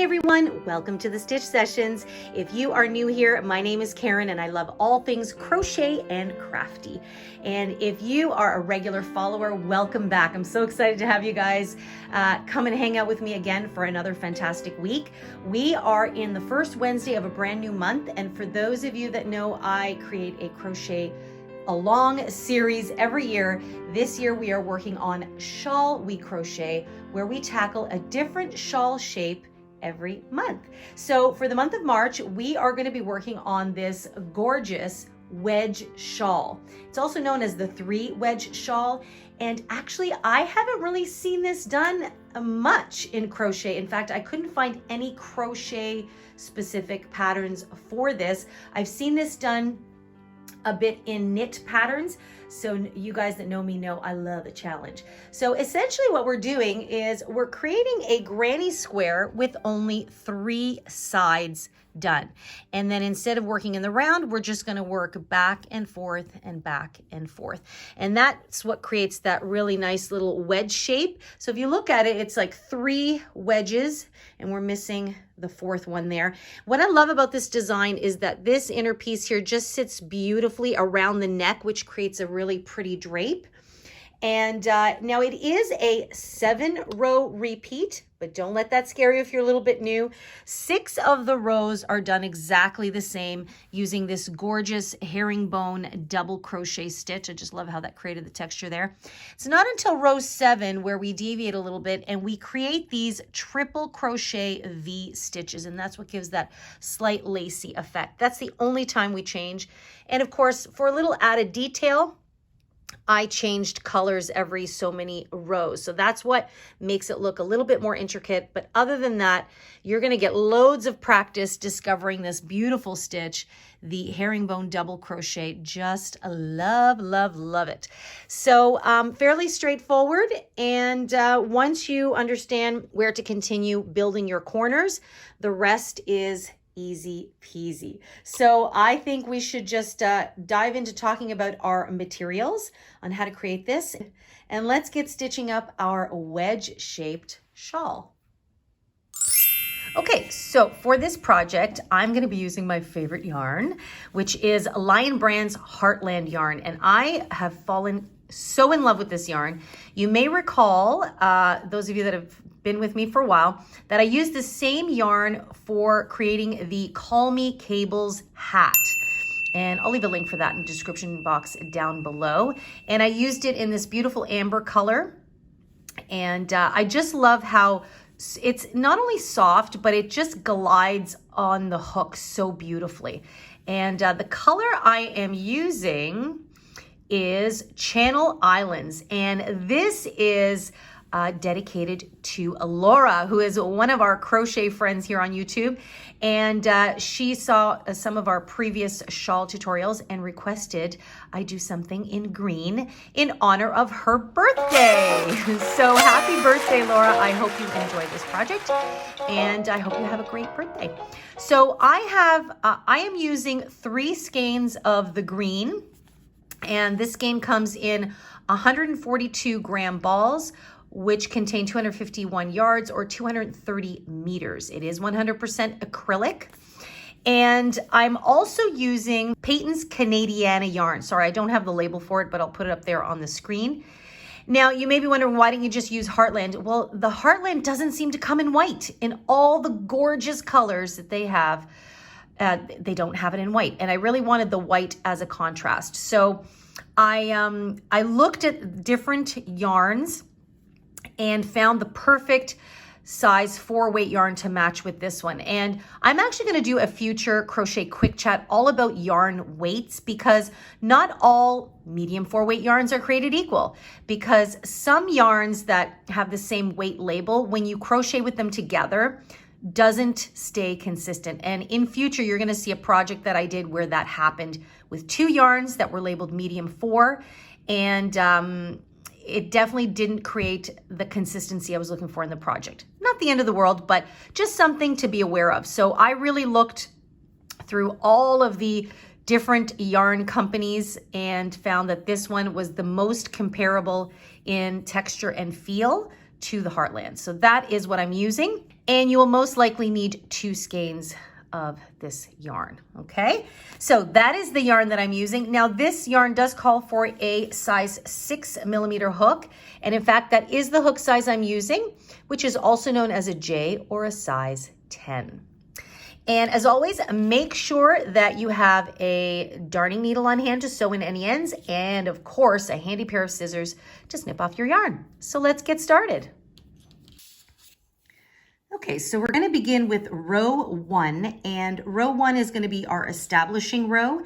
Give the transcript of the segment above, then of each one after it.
everyone, welcome to the Stitch Sessions. If you are new here, my name is Karen and I love all things crochet and crafty. And if you are a regular follower, welcome back. I'm so excited to have you guys come and hang out with me again for another fantastic week. We are in the first Wednesday of a brand new month, and for those of you that know, I create a long series every year. This year we are working on Shawl We Crochet, where we tackle a different shawl shape every month. So for the month of March, we are going to be working on this gorgeous wedge shawl. It's also known as the 3-wedge shawl. And actually, I haven't really seen this done much in crochet. In fact, I couldn't find any crochet specific patterns for this. I've seen this done a bit in knit patterns. So you guys that know me know I love a challenge. So essentially what we're doing is we're creating a granny square with only 3 sides done. And then instead of working in the round, we're just going to work back and forth and back and forth. And that's what creates that really nice little wedge shape. So if you look at it, it's like 3 wedges and we're missing the 4th one there. What I love about this design is that this inner piece here just sits beautifully around the neck, which creates a really pretty drape. And now it is a 7-row repeat, but don't let that scare you if you're a little bit new. 6 of the rows are done exactly the same using this gorgeous herringbone double crochet stitch. I just love how that created the texture there. It's not until row 7 where we deviate a little bit and we create these triple crochet V stitches, and that's what gives that slight lacy effect. That's the only time we change. And of course, for a little added detail, I changed colors every so many rows. So that's what makes it look a little bit more intricate. But other than that, you're going to get loads of practice discovering this beautiful stitch, the herringbone double crochet. Just love, love, love it. So fairly straightforward. And once you understand where to continue building your corners, the rest is easy peasy. So I think we should just dive into talking about our materials on how to create this. And let's get stitching up our wedge shaped shawl. Okay, so for this project, I'm going to be using my favorite yarn, which is Lion Brand's Heartland yarn. And I have fallen so in love with this yarn. You may recall, those of you that have been with me for a while, that I used the same yarn for creating the Call Me Cables hat. And I'll leave a link for that in the description box down below. And I used it in this beautiful amber color. And I just love how it's not only soft, but it just glides on the hook so beautifully. And the color I am using is Channel Islands. And this is dedicated to Laura, who is one of our crochet friends here on YouTube. And she saw some of our previous shawl tutorials and requested I do something in green in honor of her birthday. So happy birthday, Laura. I hope you enjoy this project and I hope you have a great birthday. So I am using 3 skeins of the green, and this skein comes in 142 gram balls, which contain 251 yards or 230 meters. It is 100% acrylic. And I'm also using Peyton's Canadiana yarn. Sorry, I don't have the label for it, but I'll put it up there on the screen. Now, you may be wondering, why didn't you just use Heartland? Well, the Heartland doesn't seem to come in white. In all the gorgeous colors that they have, they don't have it in white. And I really wanted the white as a contrast. So I looked at different yarns and found the perfect size 4-weight yarn to match with this one. And I'm actually going to do a future crochet quick chat all about yarn weights, because not all medium 4-weight yarns are created equal, because some yarns that have the same weight label, when you crochet with them together, doesn't stay consistent. And in future, you're going to see a project that I did where that happened with 2 yarns that were labeled medium 4, and it definitely didn't create the consistency I was looking for in the project. Not the end of the world, but just something to be aware of. So I really looked through all of the different yarn companies and found that this one was the most comparable in texture and feel to the heartland. So that is what I'm using. And you will most likely need 2 skeins of this yarn, okay? So that is the yarn that I'm using. Now this yarn does call for a size 6mm hook. And in fact, that is the hook size I'm using, which is also known as a J or a size 10. And as always, make sure that you have a darning needle on hand to sew in any ends, and of course, a handy pair of scissors to snip off your yarn. So let's get started. Okay, so we're going to begin with row 1, and row 1 is going to be our establishing row,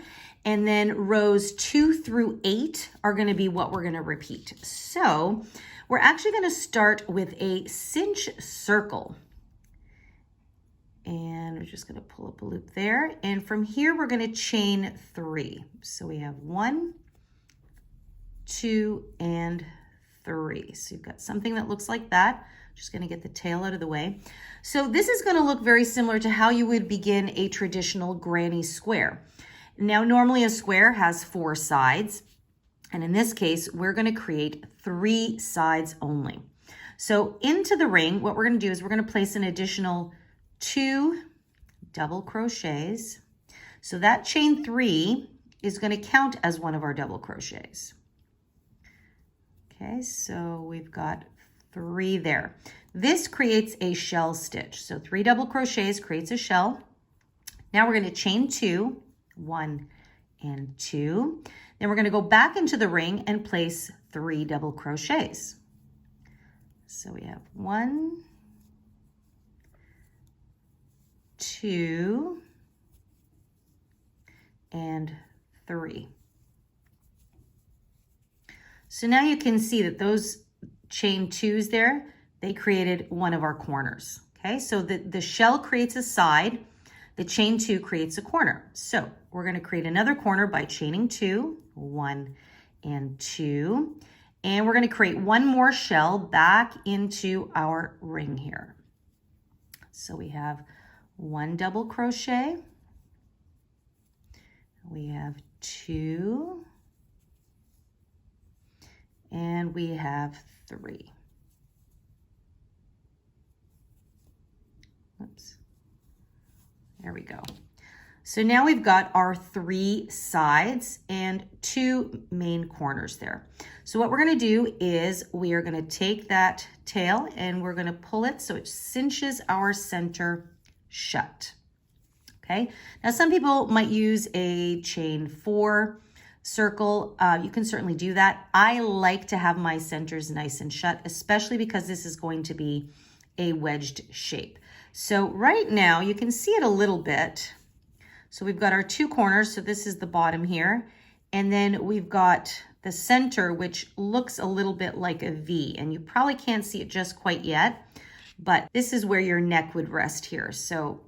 and then rows 2 through 8 are going to be what we're going to repeat. So we're actually going to start with a cinch circle. And we're just going to pull up a loop there. And from here, we're going to chain 3. So we have 1, 2, and 3. So you've got something that looks like that. Just going to get the tail out of the way. So this is going to look very similar to how you would begin a traditional granny square. Now, normally a square has 4 sides. And in this case, we're going to create 3 sides only. So into the ring, what we're going to do is we're going to place an additional 2 double crochets. So that chain 3 is going to count as one of our double crochets. Okay, so we've got 3 there. This creates a shell stitch. So 3 double crochets creates a shell. Now we're going to chain 2, 1 and 2. Then we're going to go back into the ring and place 3 double crochets. So we have 1, 2, and 3. So now you can see that those chain 2s there, they created one of our corners. Okay, so the shell creates a side, the chain 2 creates a corner. So we're going to create another corner by chaining 2, 1 and 2, and we're going to create one more shell back into our ring here. So we have 1 double crochet, we have 2, and we have 3. Oops. There we go. So now we've got our 3 sides and 2 main corners there. So what we're going to do is we are going to take that tail and we're going to pull it so it cinches our center shut. Okay, now some people might use a chain 4 circle. You can certainly do that. I like to have my centers nice and shut, especially because this is going to be a wedged shape. So right now you can see it a little bit. So we've got our 2 corners. So this is the bottom here. And then we've got the center, which looks a little bit like a V, and you probably can't see it just quite yet, but this is where your neck would rest here. So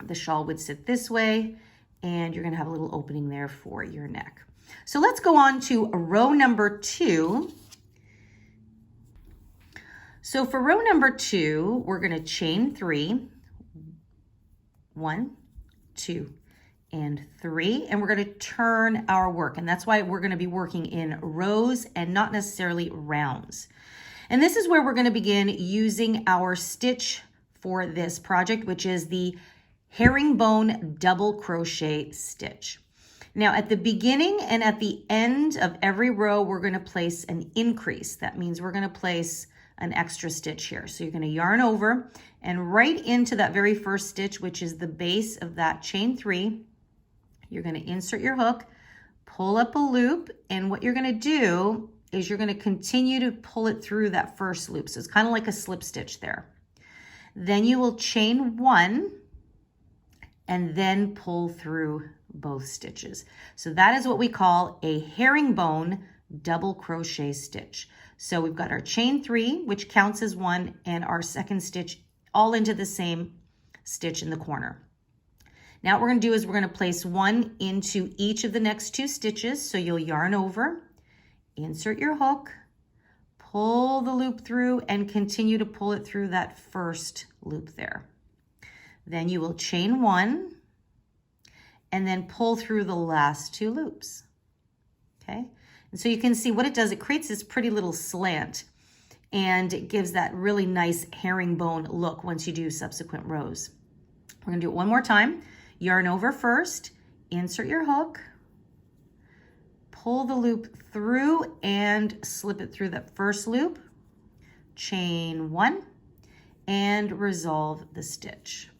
the shawl would sit this way, and you're going to have a little opening there for your neck. So let's go on to row number 2. So for row number 2, we're going to chain 3, 1, 2, and 3, and we're going to turn our work. And that's why we're going to be working in rows and not necessarily rounds. And this is where we're going to begin using our stitch for this project, which is the herringbone double crochet stitch. Now at the beginning and at the end of every row, we're going to place an increase. That means we're going to place an extra stitch here. So you're going to yarn over and right into that very first stitch, which is the base of that chain 3, you're going to insert your hook, pull up a loop, and what you're going to do is you're going to continue to pull it through that first loop. So it's kind of like a slip stitch there. Then you will chain 1 and then pull through both stitches. So that is what we call a herringbone double crochet stitch. So we've got our chain 3, which counts as 1, and our second stitch all into the same stitch in the corner. Now what we're going to do is we're going to place 1 into each of the next 2 stitches. So you'll yarn over, insert your hook, pull the loop through, and continue to pull it through that first loop there. Then you will chain 1 and then pull through the last 2 loops. Okay, and so you can see what it does. It creates this pretty little slant. and it gives that really nice herringbone look once you do subsequent rows. We're gonna do it one more time. Yarn over first, insert your hook, pull the loop through and slip it through that first loop, chain 1, and resolve the stitch.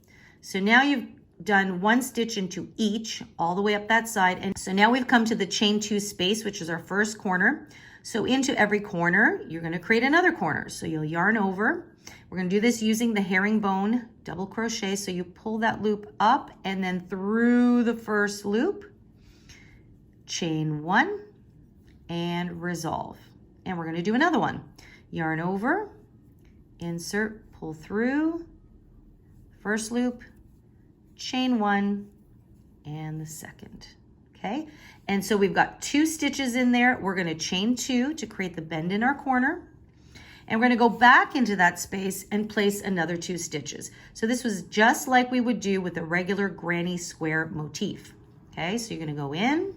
So now you've done 1 stitch into each all the way up that side. And so now we've come to the chain 2 space, which is our first corner. So into every corner, you're going to create another corner. So you'll yarn over. We're going to do this using the herringbone double crochet. So you pull that loop up and then through the first loop, chain 1 and resolve. And we're going to do another one. Yarn over, insert, pull through, first loop, chain 1 and the second. Okay, and so we've got 2 stitches in there. We're going to chain 2 to create the bend in our corner, and we're going to go back into that space and place another 2 stitches. So this was just like we would do with a regular granny square motif. Okay, so you're going to go in,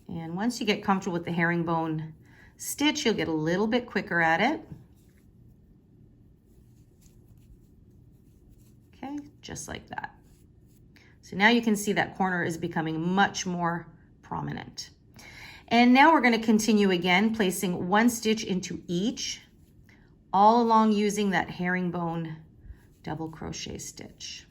and once you get comfortable with the herringbone stitch, you'll get a little bit quicker at it. Okay, just like that. So now you can see that corner is becoming much more prominent. And now we're going to continue again, placing 1 stitch into each, all along using that herringbone double crochet stitch.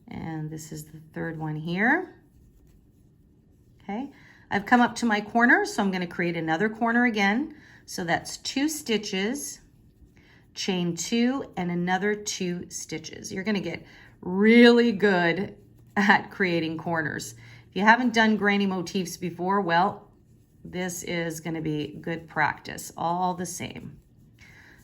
And this is the third one here. Okay, I've come up to my corner, so I'm going to create another corner again. So that's 2 stitches, chain 2, and another 2 stitches. You're going to get really good at creating corners. If you haven't done granny motifs before, well, this is going to be good practice all the same.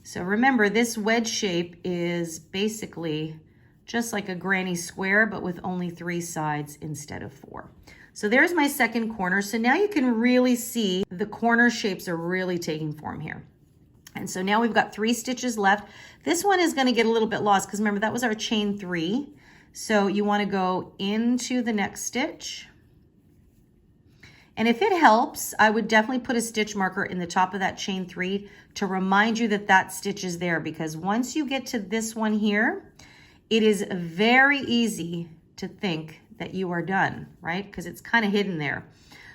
So remember, this wedge shape is basically just like a granny square, but with only 3 sides instead of 4. So there's my second corner. So now you can really see the corner shapes are really taking form here. And so now we've got 3 stitches left. This one is going to get a little bit lost because remember that was our chain 3. So you want to go into the next stitch. And if it helps, I would definitely put a stitch marker in the top of that chain 3 to remind you that that stitch is there, because once you get to this one here, it is very easy to think that you are done, right? Because it's kind of hidden there.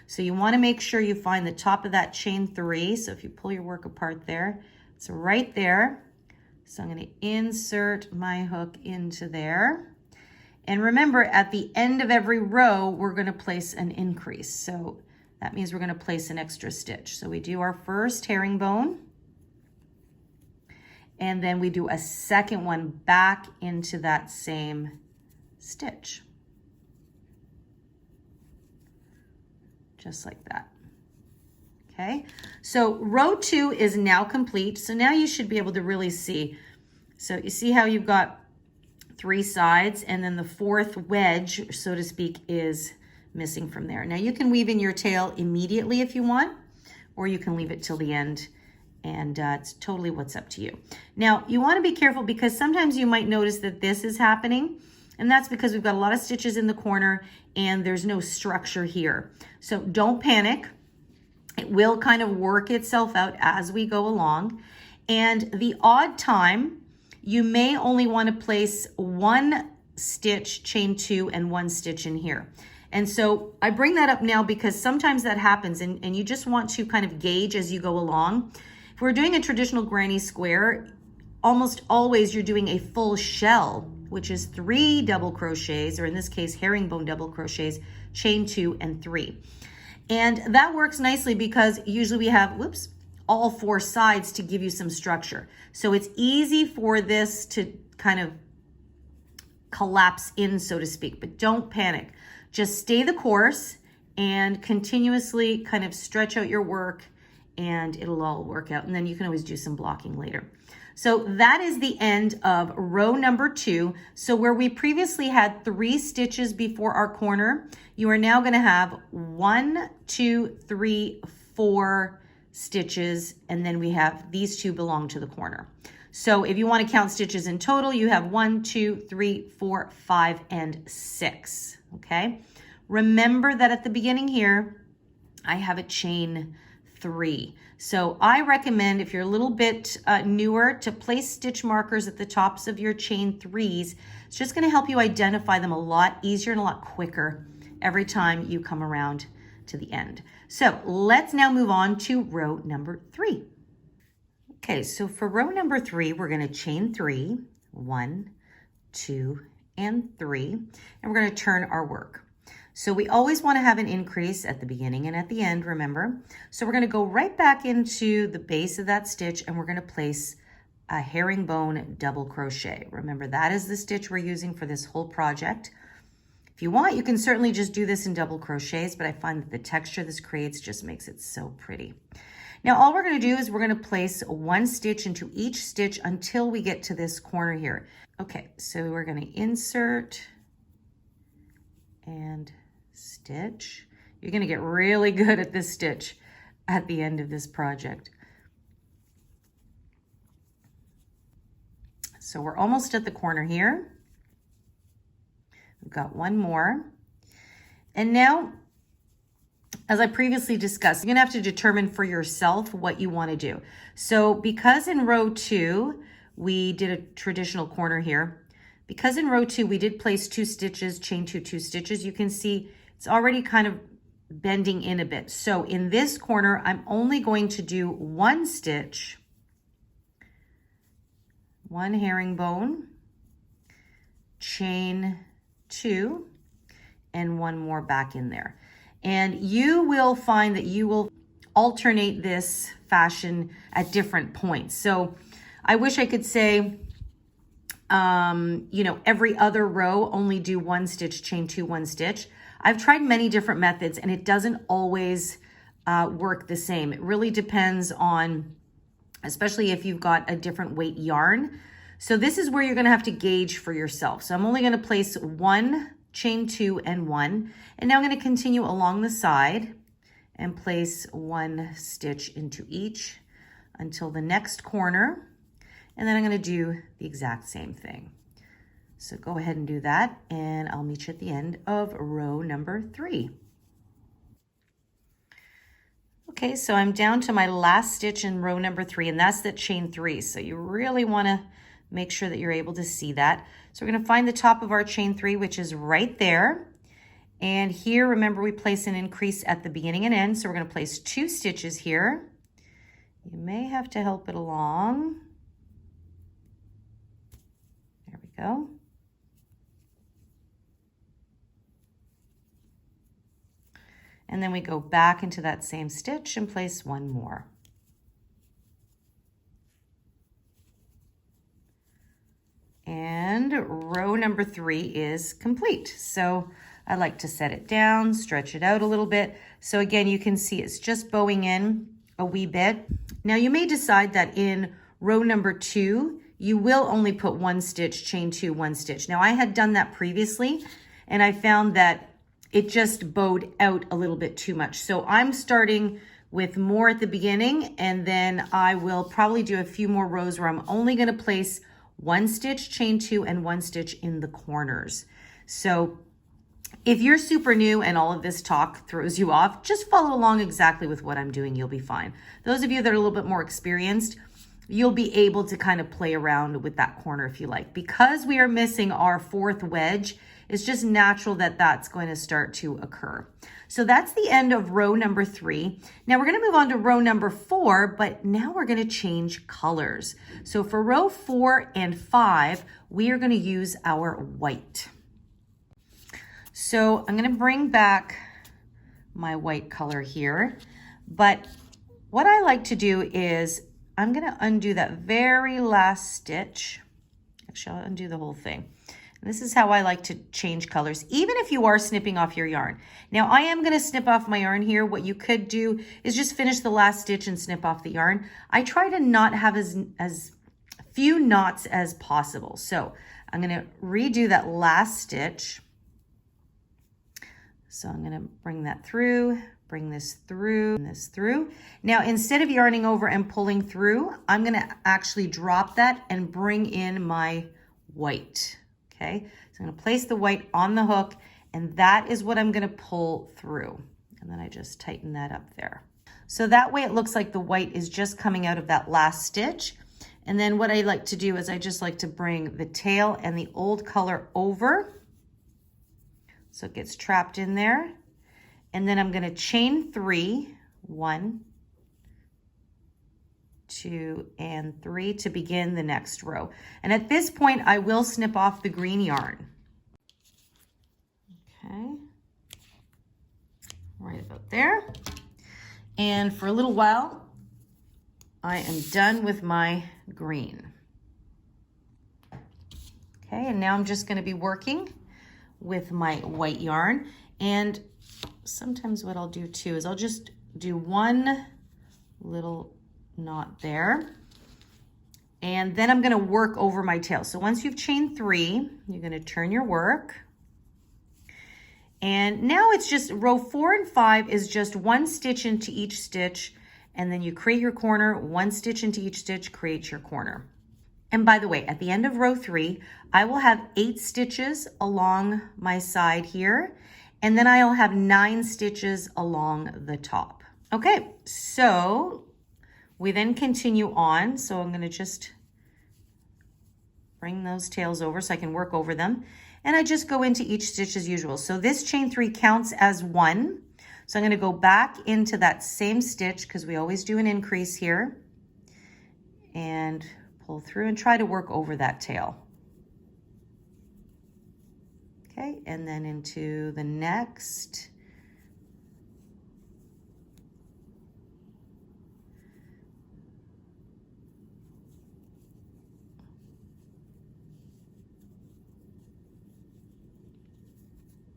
So you want to make sure you find the top of that chain 3. So if you pull your work apart there, it's right there. So I'm going to insert my hook into there. And remember, at the end of every row, we're going to place an increase. So that means we're going to place an extra stitch. So we do our first herringbone, and then we do a second one back into that same stitch. Just like that. Okay, so row 2 is now complete. So now you should be able to really see. So you see how you've got 3 sides, and then the 4th wedge, so to speak, is missing from there. Now you can weave in your tail immediately if you want, or you can leave it till the end, and it's totally what's up to you. Now you want to be careful because sometimes you might notice that this is happening, and that's because we've got a lot of stitches in the corner and there's no structure here. So don't panic. It will kind of work itself out as we go along. And the odd time, you may only want to place 1 stitch, chain 2, and 1 stitch in here. And so I bring that up now because sometimes that happens, and you just want to kind of gauge as you go along. If we're doing a traditional granny square, almost always you're doing a full shell, which is 3 double crochets, or in this case, herringbone double crochets, chain 2 and 3. And that works nicely because usually we have, whoops, all 4 sides to give you some structure. So it's easy for this to kind of collapse in, so to speak, but don't panic. Just stay the course and continuously kind of stretch out your work, and it'll all work out. And then you can always do some blocking later. So that is the end of row number 2. So where we previously had 3 stitches before our corner, you are now going to have 1, 2, 3, 4 stitches, and then we have these 2 belong to the corner. So if you want to count stitches in total, you have 1, 2, 3, 4, 5, and 6, okay? Remember that at the beginning here, I have a chain 3. So I recommend, if you're a little bit newer, to place stitch markers at the tops of your chain 3s. It's just going to help you identify them a lot easier and a lot quicker every time you come around to the end. So let's now move on to row number 3. Okay, so for row number 3, we're going to chain 3, 1, 2, and 3, and we're going to turn our work. So we always want to have an increase at the beginning and at the end, remember? So we're going to go right back into the base of that stitch, and we're going to place a herringbone double crochet. Remember, that is the stitch we're using for this whole project. If you want, you can certainly just do this in double crochets, but I find that the texture this creates just makes it so pretty. Now, all we're going to do is we're going to place 1 stitch into each stitch until we get to this corner here. Okay, so we're going to insert and stitch. You're going to get really good at this stitch at the end of this project. So we're almost at the corner here. We've got 1 more. And now, as I previously discussed, you're going to have to determine for yourself what you want to do. So because in row 2, we did a traditional corner here, because in row 2, we did place 2 stitches, chain 2, 2 stitches, you can see it's already kind of bending in a bit. So in this corner, I'm only going to do 1 stitch, 1 herringbone, chain 2, and 1 more back in there. And you will find that you will alternate this fashion at different points. So I wish I could say, you know, every other row only do 1 stitch, chain 2, 1 stitch. I've tried many different methods and it doesn't always work the same. It really depends on, especially if you've got a different weight yarn. So this is where you're going to have to gauge for yourself. So I'm only going to place 1, chain 2, and 1. And now I'm going to continue along the side and place 1 stitch into each until the next corner. And then I'm going to do the exact same thing. So go ahead and do that, and I'll meet you at the end of row number 3. Okay, so I'm down to my last stitch in row number 3, and that's the chain 3. So you really want to make sure that you're able to see that. So we're going to find the top of our chain 3, which is right there. And here, remember, we place an increase at the beginning and end. So we're going to place 2 stitches here. You may have to help it along. There we go. And then we go back into that same stitch and place 1 more. And row number 3 is complete. So I like to set it down, stretch it out a little bit. So again, you can see it's just bowing in a wee bit. Now you may decide that in row number 2, you will only put 1 stitch, chain 2, 1 stitch. Now I had done that previously and I found that it just bowed out a little bit too much. So I'm starting with more at the beginning, and then I will probably do a few more rows where I'm only going to place 1 stitch, chain 2, and 1 stitch in the corners. So if you're super new and all of this talk throws you off, just follow along exactly with what I'm doing. You'll be fine. Those of you that are a little bit more experienced, you'll be able to kind of play around with that corner if you like. Because we are missing our 4th wedge, it's just natural that that's going to start to occur. So that's the end of row number 3. Now we're going to move on to row number 4, but now we're going to change colors. So for row 4 and 5, we are going to use our white. So I'm going to bring back my white color here, but what I like to do is I'm going to undo that very last stitch. Actually, I'll undo the whole thing. This is how I like to change colors, even if you are snipping off your yarn. Now I am going to snip off my yarn here. What you could do is just finish the last stitch and snip off the yarn. I try to not have as few knots as possible. So I'm going to redo that last stitch. So I'm going to bring that through, bring this through, Now, instead of yarning over and pulling through, I'm gonna actually drop that and bring in my white, okay? So I'm gonna place the white on the hook, and that is what I'm gonna pull through. And then I just tighten that up there. So that way it looks like the white is just coming out of that last stitch. And then what I like to do is I just like to bring the tail and the old color over, so it gets trapped in there. And then I'm gonna chain 3, 1, 2, and 3 to begin the next row. And at this point, I will snip off the green yarn. Okay, right about there. And for a little while, I am done with my green. Okay, and now I'm just gonna be working with my white yarn. And sometimes what I'll do too is I'll just do one little knot there, and then I'm going to work over my tail. So once you've chained 3, you're going to turn your work, and now it's just row 4 and 5 is just 1 stitch into each stitch, and then you create your corner, 1 stitch into each stitch, create your corner. And by the way, at the end of row 3, I will have 8 stitches along my side here, and then I'll have 9 stitches along the top. Okay, so we then continue on. So I'm gonna just bring those tails over so I can work over them. And I just go into each stitch as usual. So this chain 3 counts as 1. So I'm gonna go back into that same stitch, because we always do an increase here, and pull through and try to work over that tail. Okay, and then into the next.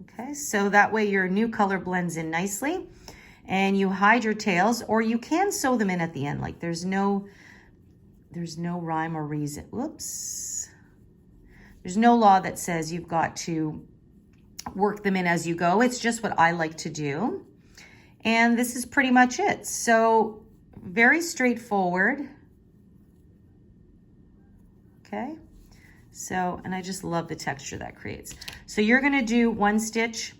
Okay, so that way your new color blends in nicely, and you hide your tails, or you can sew them in at the end. Like there's no rhyme or reason. Whoops. There's no law that says you've got to work them in as you go. It's just what I like to do. And this is pretty much it. So very straightforward. Okay. So, and I just love the texture that creates. So you're gonna do 1 stitch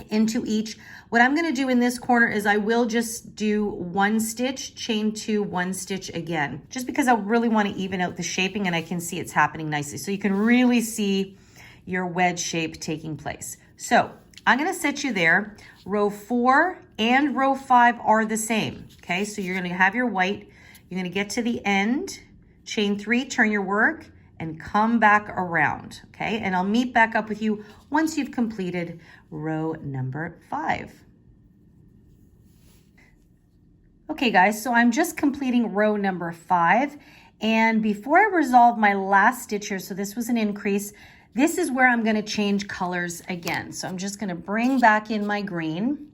into each. What I'm gonna do in this corner is I will just do 1 stitch, chain 2, 1 stitch again, just because I really wanna even out the shaping, and I can see it's happening nicely. So you can really see your wedge shape taking place. So I'm gonna set you there. Row 4 and row 5 are the same, okay? So you're gonna have your white, you're gonna get to the end, chain 3, turn your work, and come back around, okay? And I'll meet back up with you once you've completed row number 5. Okay guys, so I'm just completing row number 5. And before I resolve my last stitch here, so this was an increase, this is where I'm gonna change colors again. So I'm just gonna bring back in my green.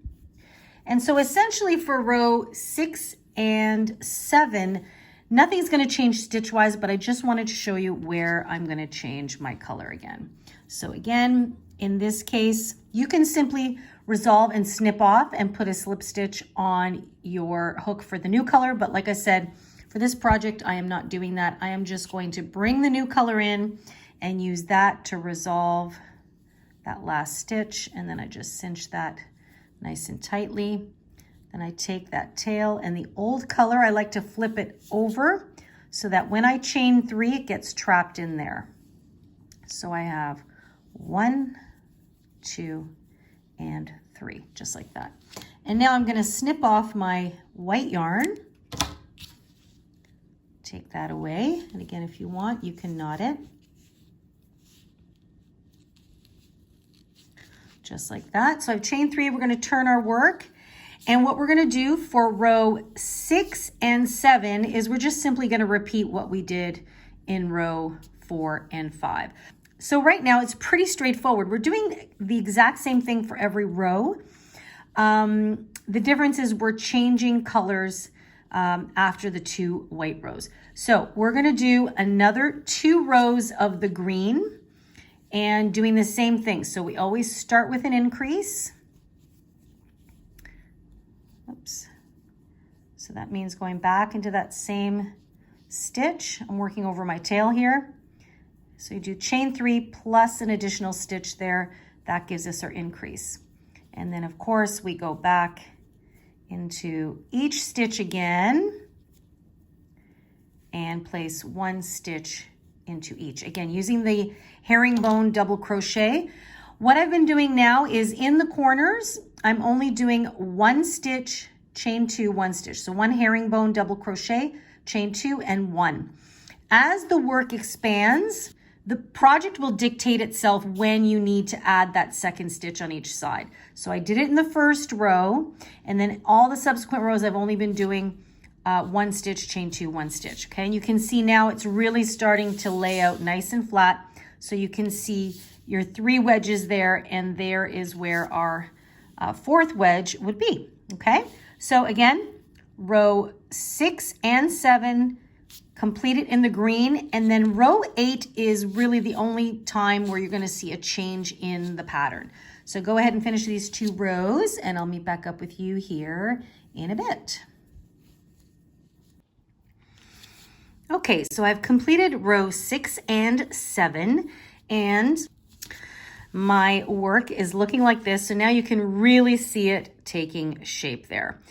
And so essentially for row 6 and 7, nothing's gonna change stitch-wise, but I just wanted to show you where I'm gonna change my color again. So again, in this case, you can simply resolve and snip off and put a slip stitch on your hook for the new color. But like I said, for this project, I am not doing that. I am just going to bring the new color in and use that to resolve that last stitch. And then I just cinch that nice and tightly. Then I take that tail and the old color, I like to flip it over so that when I chain 3, it gets trapped in there. So I have 1, 2, and 3, just like that. And now I'm gonna snip off my white yarn. Take that away. And again, if you want, you can knot it. Just like that. So I've chained 3, we're gonna turn our work. And what we're gonna do for row 6 and 7 is we're just simply gonna repeat what we did in row 4 and 5. So right now it's pretty straightforward. We're doing the exact same thing for every row. The difference is we're changing colors after the 2 white rows. So we're gonna do another 2 rows of the green and doing the same thing. So we always start with an increase. Oops. So that means going back into that same stitch. I'm working over my tail here. So you do chain 3 plus an additional stitch there. That gives us our increase. And then of course we go back into each stitch again and place 1 stitch into each. Again, using the herringbone double crochet. What I've been doing now is in the corners, I'm only doing 1 stitch, chain 2, 1 stitch. So 1 herringbone double crochet, chain 2, and 1. As the work expands, the project will dictate itself when you need to add that 2nd stitch on each side. So I did it in the first row, and then all the subsequent rows I've only been doing 1 stitch, chain 2, 1 stitch, okay? And you can see now it's really starting to lay out nice and flat. So you can see your 3 wedges there, and there is where our 4th wedge would be, okay? So again, row 6 and 7, complete it in the green, and then row 8 is really the only time where you're gonna see a change in the pattern. So go ahead and finish these 2 rows, and I'll meet back up with you here in a bit. Okay, so I've completed row 6 and 7, and my work is looking like this. So now you can really see it taking shape there.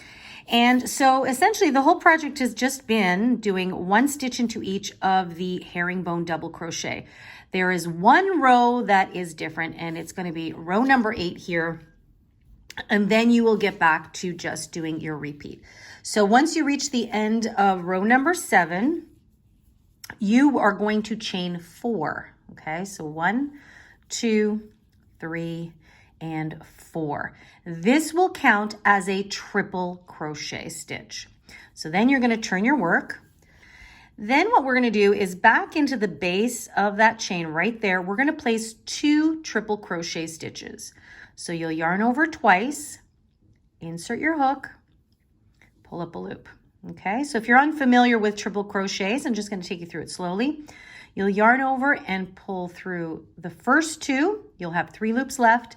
And so essentially the whole project has just been doing 1 stitch into each of the herringbone double crochet. There is 1 row that is different, and it's going to be row number 8 here. And then you will get back to just doing your repeat. So once you reach the end of row number 7, you are going to chain 4. Okay, so 1, 2, 3, and 4. This will count as a triple crochet stitch. So then you're going to turn your work. Then what we're going to do is back into the base of that chain right there, we're going to place 2 triple crochet stitches. So you'll yarn over twice, insert your hook, pull up a loop. Okay, so if you're unfamiliar with triple crochets, I'm just going to take you through it slowly. You'll yarn over and pull through the first 2. You'll have 3 loops left.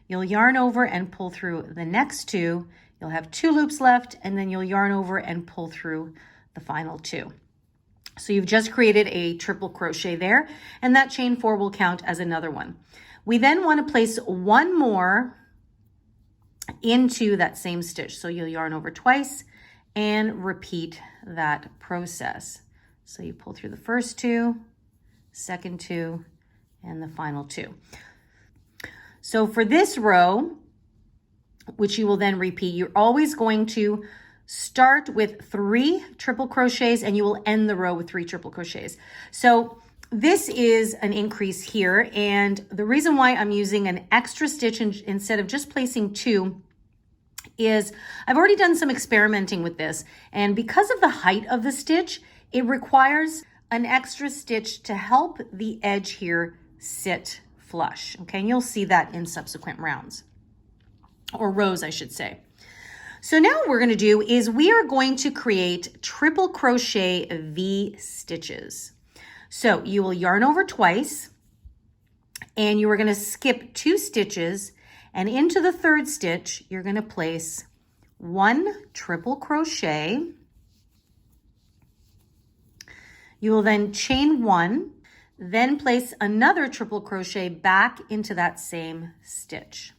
You'll yarn over and pull through the next 2. You'll have 2 loops left, and then you'll yarn over and pull through the final 2. So you've just created a triple crochet there, and that chain 4 will count as another one. We then want to place 1 more into that same stitch. So you'll yarn over twice and repeat that process. So you pull through the first 2, second 2, and the final 2. So for this row, which you will then repeat, you're always going to start with 3 triple crochets, and you will end the row with 3 triple crochets. So this is an increase here, and the reason why I'm using an extra stitch instead of just placing 2 is I've already done some experimenting with this, and because of the height of the stitch, it requires an extra stitch to help the edge here sit flush, okay? And you'll see that in subsequent rounds, or rows, I should say. So now what we're going to do is we are going to create triple crochet V stitches. So you will yarn over twice, and you are going to skip 2 stitches, and into the 3rd stitch, you're going to place 1 triple crochet. You will then chain 1, then place another triple crochet back into that same stitch.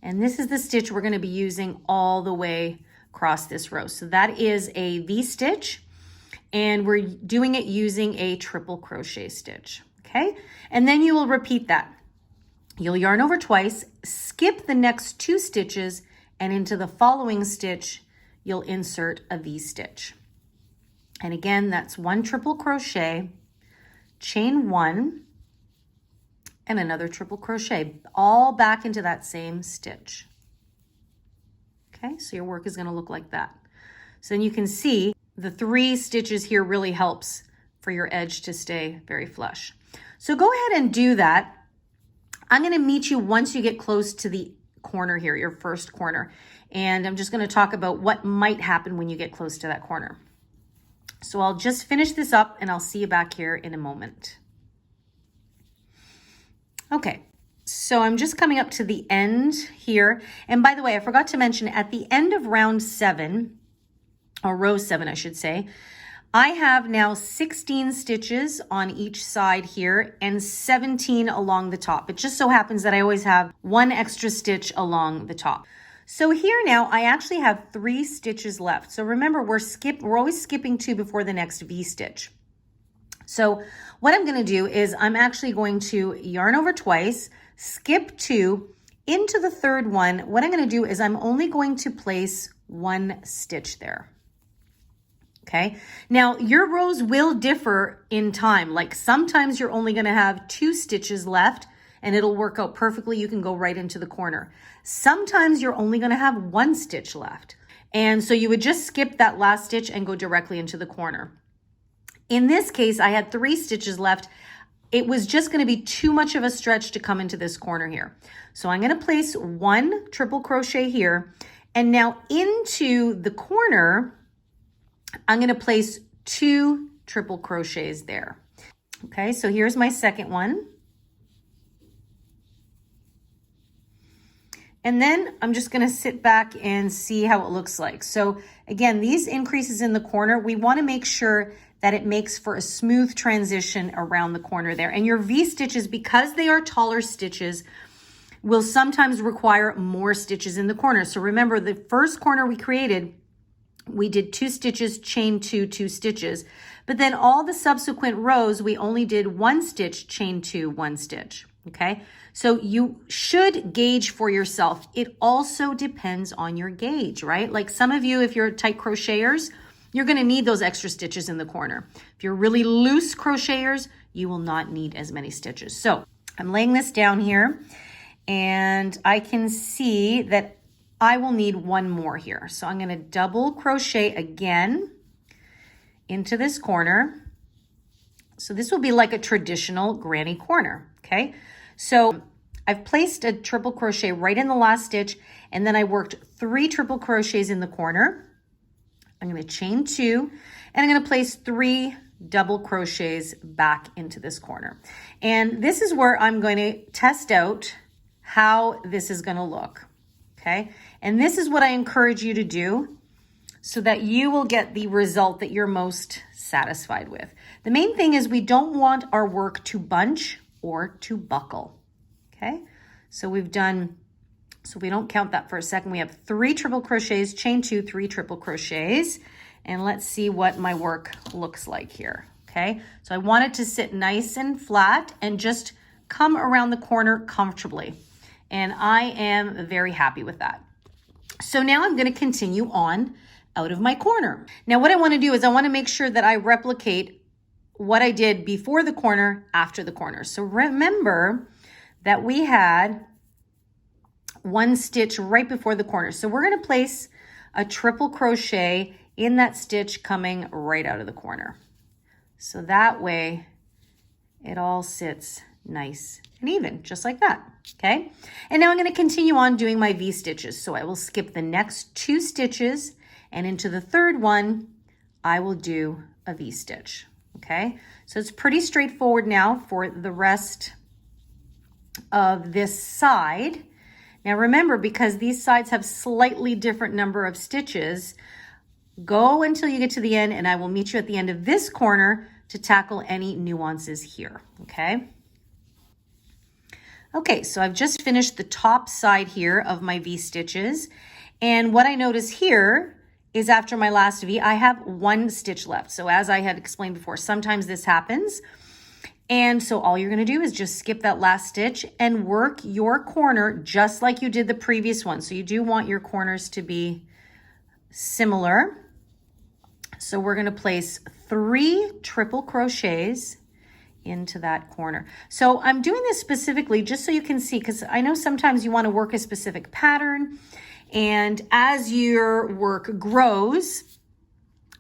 And this is the stitch we're going to be using all the way across this row. So that is a V stitch, and we're doing it using a triple crochet stitch, okay? And then you will repeat that. You'll yarn over twice, skip the next 2 stitches, and into the following stitch, you'll insert a V stitch. And again, that's 1 triple crochet, chain 1, and another triple crochet, all back into that same stitch. Okay, so your work is going to look like that. So then you can see the 3 stitches here really helps for your edge to stay very flush. So go ahead and do that. I'm going to meet you once you get close to the corner here, your first corner. And I'm just going to talk about what might happen when you get close to that corner. So I'll just finish this up and I'll see you back here in a moment. Okay, So I'm just coming up to the end here. And by the way, I forgot to mention at the end of round 7, or row 7, I should say, I have now 16 stitches on each side here and 17 along the top. It just so happens that I always have 1 extra stitch along the top. So here now I actually have 3 stitches left. So remember, we're always skipping 2 before the next V stitch. So what I'm going to do is I'm actually going to yarn over twice, skip 2 into the 3rd one. What I'm going to do is I'm only going to place 1 stitch there. Okay. Now your rows will differ in time. Like sometimes you're only going to have 2 stitches left and it'll work out perfectly. You can go right into the corner. Sometimes you're only going to have 1 stitch left. And so you would just skip that last stitch and go directly into the corner. In this case, I had 3 stitches left. It was just going to be too much of a stretch to come into this corner here. So I'm going to place 1 triple crochet here. And now into the corner, I'm going to place 2 triple crochets there. Okay, so here's my second one. And then I'm just going to sit back and see how it looks like. So again, these increases in the corner, we want to make sure that it makes for a smooth transition around the corner there. And your V stitches, because they are taller stitches, will sometimes require more stitches in the corner. So remember, the first corner we created, we did 2 stitches, chain 2, 2 stitches. But then all the subsequent rows, we only did 1 stitch, chain 2, 1 stitch. Okay, so you should gauge for yourself. It also depends on your gauge, right? Like some of you, if you're tight crocheters, you're going to need those extra stitches in the corner. If you're really loose crocheters, you will not need as many stitches. So I'm laying this down here and I can see that I will need 1 more here. So I'm going to double crochet again into this corner. So this will be like a traditional granny corner. Okay. So I've placed a triple crochet right in the last stitch and then I worked 3 triple crochets in the corner. I'm going to chain 2 and I'm going to place 3 double crochets back into this corner. And this is where I'm going to test out how this is going to look. Okay. And this is what I encourage you to do so that you will get the result that you're most satisfied with. The main thing is we don't want our work to bunch or to buckle. Okay. So we've done, so we don't count that for a second. We have 3 triple crochets, chain 2, 3 triple crochets, and let's see what my work looks like here. Okay, so I want it to sit nice and flat and just come around the corner comfortably. And I am very happy with that. So now I'm going to continue on out of my corner. Now what I want to do is I want to make sure that I replicate what I did before the corner, after the corner. So remember that we had 1 stitch right before the corner. So we're going to place a triple crochet in that stitch coming right out of the corner. So that way it all sits nice and even, just like that. Okay. And now I'm going to continue on doing my V stitches. So I will skip the next 2 stitches and into the 3rd one, I will do a V stitch. Okay. So it's pretty straightforward now for the rest of this side. Now remember, because these sides have slightly different number of stitches, go until you get to the end and I will meet you at the end of this corner to tackle any nuances here, okay? Okay, so I've just finished the top side here of my V stitches. And what I notice here is after my last V, I have 1 stitch left. So as I had explained before, sometimes this happens. And so all you're going to do is just skip that last stitch and work your corner just like you did the previous one. So you do want your corners to be similar. So we're going to place 3 triple crochets into that corner. So I'm doing this specifically just so you can see, because I know sometimes you want to work a specific pattern, and as your work grows,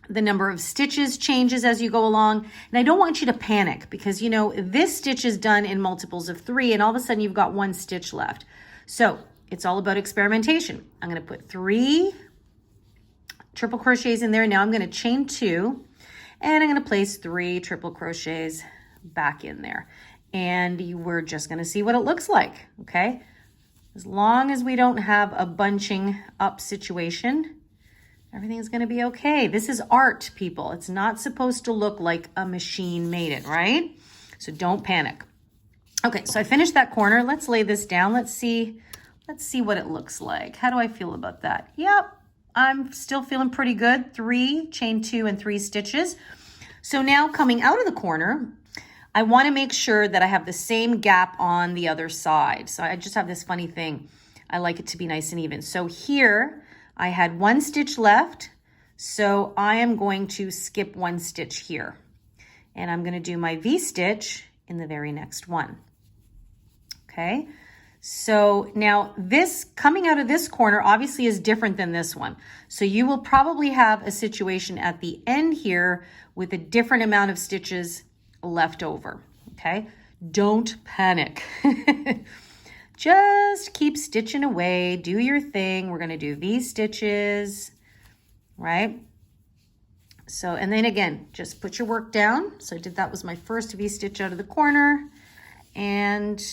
the number of stitches changes as you go along. And I don't want you to panic because, you know, this stitch is done in multiples of 3 and all of a sudden you've got 1 stitch left. So it's all about experimentation. I'm going to put 3 triple crochets in there. Now I'm going to chain 2 and I'm going to place 3 triple crochets back in there. and we're just going to see what it looks like, okay? As long as we don't have a bunching up situation, everything's going to be okay. This is art, people. It's not supposed to look like a machine made it, right? So don't panic. Okay, so I finished that corner. Let's lay this down. Let's see what it looks like. How do I feel about that? Yep, I'm still feeling pretty good. 3, chain 2 and 3 stitches. So now coming out of the corner, I want to make sure that I have the same gap on the other side. So I just have this funny thing. I like it to be nice and even. So here I had 1 stitch left. So I am going to skip 1 stitch here. And I'm going to do my V-stitch in the very next one. Okay. So now this coming out of this corner obviously is different than this one. So you will probably have a situation at the end here with a different amount of stitches left over. Okay. Don't panic. Just keep stitching away. Do your thing. We're going to do these stitches, right? So, and then again, just put your work down. So I did, that was my first V-stitch out of the corner. And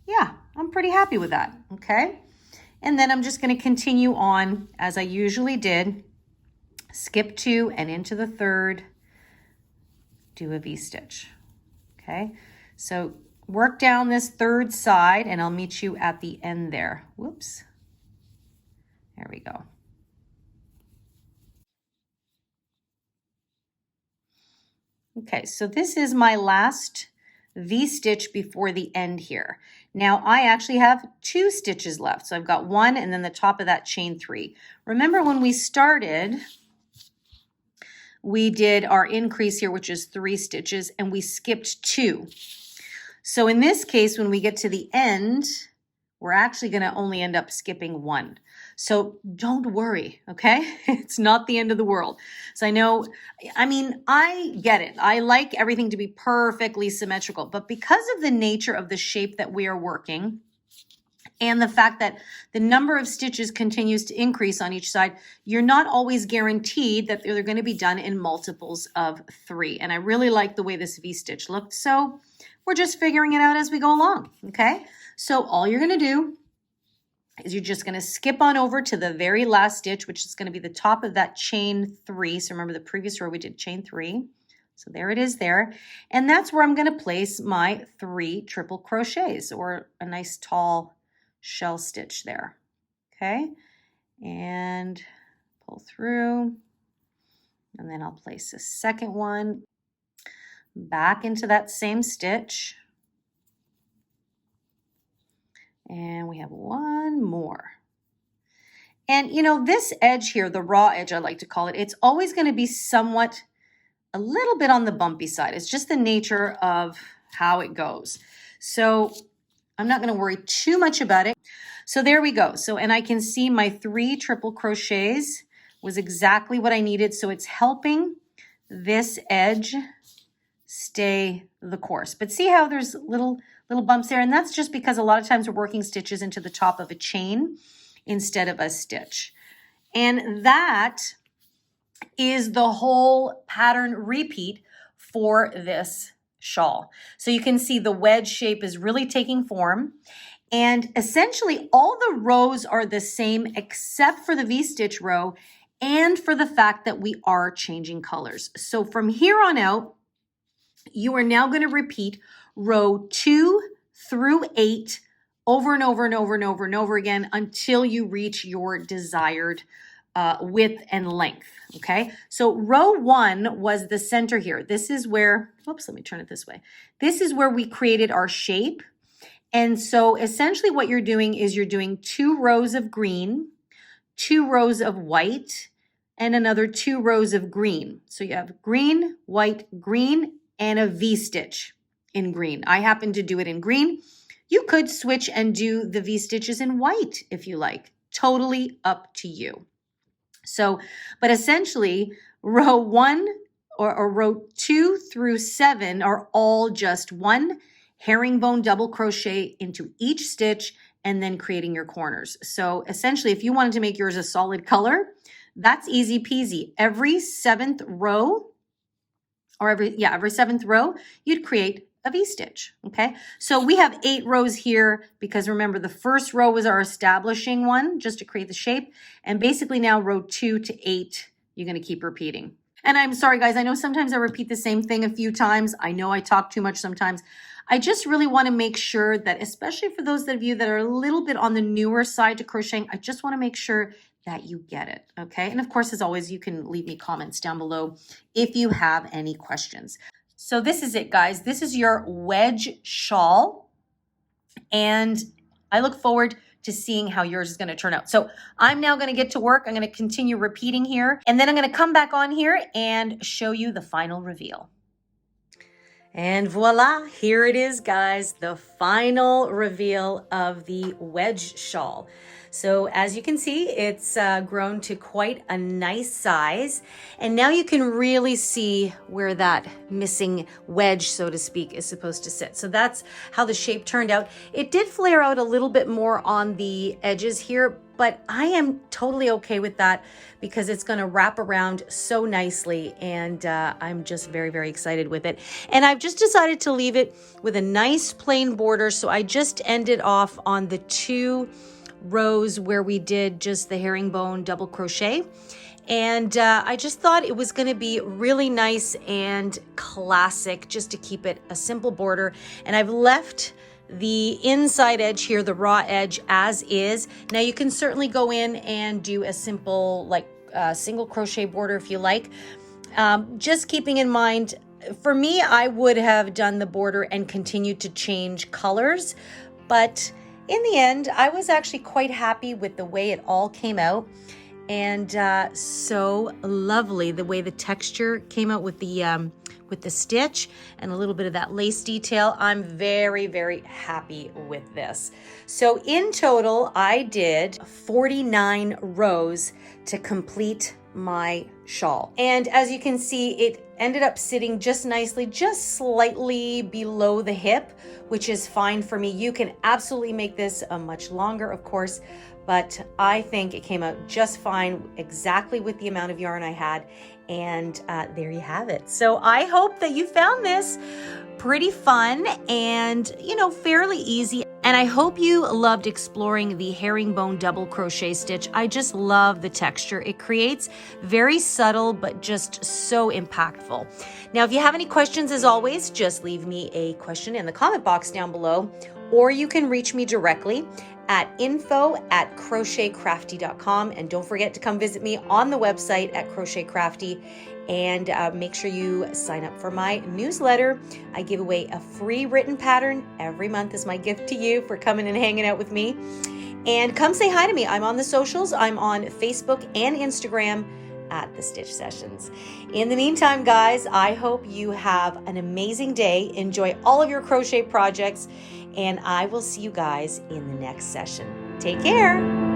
yeah, I'm pretty happy with that, okay? And then I'm just gonna continue on as I usually did. Skip 2 and into the 3rd, do a V-stitch, okay? So work down this 3rd side and I'll meet you at the end there. Whoops, there we go. Okay, so this is my last V-stitch before the end here. Now I actually have 2 stitches left. So I've got 1 and then the top of that chain 3. Remember when we started, we did our increase here, which is 3 stitches, and we skipped 2. So in this case, when we get to the end, we're actually going to only end up skipping 1. So don't worry, okay? It's not the end of the world. So I get it. I like everything to be perfectly symmetrical, but because of the nature of the shape that we are working and the fact that the number of stitches continues to increase on each side, you're not always guaranteed that they're going to be done in multiples of 3. And I really like the way this V-stitch looked. So we're just figuring it out as we go along, okay? So all you're going to do is you're just going to skip on over to the very last stitch, which is going to be the top of that chain 3. So remember the previous row we did chain 3. So there it is there. And that's where I'm going to place my 3 triple crochets or a nice tall shell stitch there. Okay. And pull through. And then I'll place a second one back into that same stitch. And we have 1 more. And you know, this edge here, the raw edge I like to call it, it's always going to be somewhat a little bit on the bumpy side. It's just the nature of how it goes. So I'm not going to worry too much about it. So there we go. So, and I can see my 3 triple crochets was exactly what I needed. So it's helping this edge stay the course. But see how there's little bumps there? And that's just because a lot of times we're working stitches into the top of a chain instead of a stitch. And that is the whole pattern repeat for this shawl. So you can see the wedge shape is really taking form. And essentially all the rows are the same except for the V-stitch row and for the fact that we are changing colors. So from here on out, you are now going to repeat row 2 through 8 over and over and over and over and over again until you reach your desired width and length. Okay, so row 1 was the center here. This is where, oops, let me turn it this way. This is where we created our shape. And so essentially what you're doing is you're doing 2 rows of green, 2 rows of white, and another 2 rows of green. So you have green, white, green, and a V-stitch in green. I happen to do it in green. You could switch and do the V-stitches in white if you like. Totally up to you. So, but essentially row 1 or row 2 through 7 are all just 1 herringbone double crochet into each stitch and then creating your corners. So essentially if you wanted to make yours a solid color, that's easy peasy. Every 7th row or every 7th row, you'd create a V-stitch, okay? So we have 8 rows here because remember the first row was our establishing one just to create the shape. And basically now row 2 to 8, you're gonna keep repeating. And I'm sorry guys, I know sometimes I repeat the same thing a few times. I know I talk too much sometimes. I just really wanna make sure that, especially for those of you that are a little bit on the newer side to crocheting, I just wanna make sure that you get it, okay? And of course, as always, you can leave me comments down below if you have any questions. So this is it, guys. This is your wedge shawl. And I look forward to seeing how yours is going to turn out. So I'm now going to get to work. I'm going to continue repeating here. And then I'm going to come back on here and show you the final reveal. And voila, here it is, guys, the final reveal of the wedge shawl. So as you can see, it's grown to quite a nice size. And now you can really see where that missing wedge, so to speak, is supposed to sit. So that's how the shape turned out. It did flare out a little bit more on the edges here, but I am totally okay with that because it's going to wrap around so nicely, and I'm just very, very excited with it. And I've just decided to leave it with a nice plain border, so I just ended off on the 2 rows where we did just the herringbone double crochet. And I just thought it was going to be really nice and classic just to keep it a simple border. And I've left the inside edge here, the raw edge, as is. Now you can certainly go in and do a simple like single crochet border if you like. Just keeping in mind, for me, I would have done the border and continued to change colors, but in the end, I was actually quite happy with the way it all came out. And so lovely the way the texture came out with the stitch and a little bit of that lace detail. I'm very, very happy with this. So in total, I did 49 rows to complete my shawl. And as you can see, it ended up sitting just nicely, just slightly below the hip, which is fine for me. You can absolutely make this much longer, of course, but I think it came out just fine, exactly with the amount of yarn I had. And there you have it. So I hope that you found this pretty fun and, you know, fairly easy. And I hope you loved exploring the herringbone double crochet stitch. I just love the texture. It creates very subtle, but just so impactful. Now, if you have any questions, as always, just leave me a question in the comment box down below, or you can reach me directly at info@crochetcrafty.com. And don't forget to come visit me on the website at Crochet Crafty. And make sure you sign up for my newsletter. I give away a free written pattern every month as my gift to you for coming and hanging out with me. And come say hi to me. I'm on the socials. I'm on Facebook and Instagram at The Stitch Sessions. In the meantime, guys, I hope you have an amazing day. Enjoy all of your crochet projects, and I will see you guys in the next session. Take care.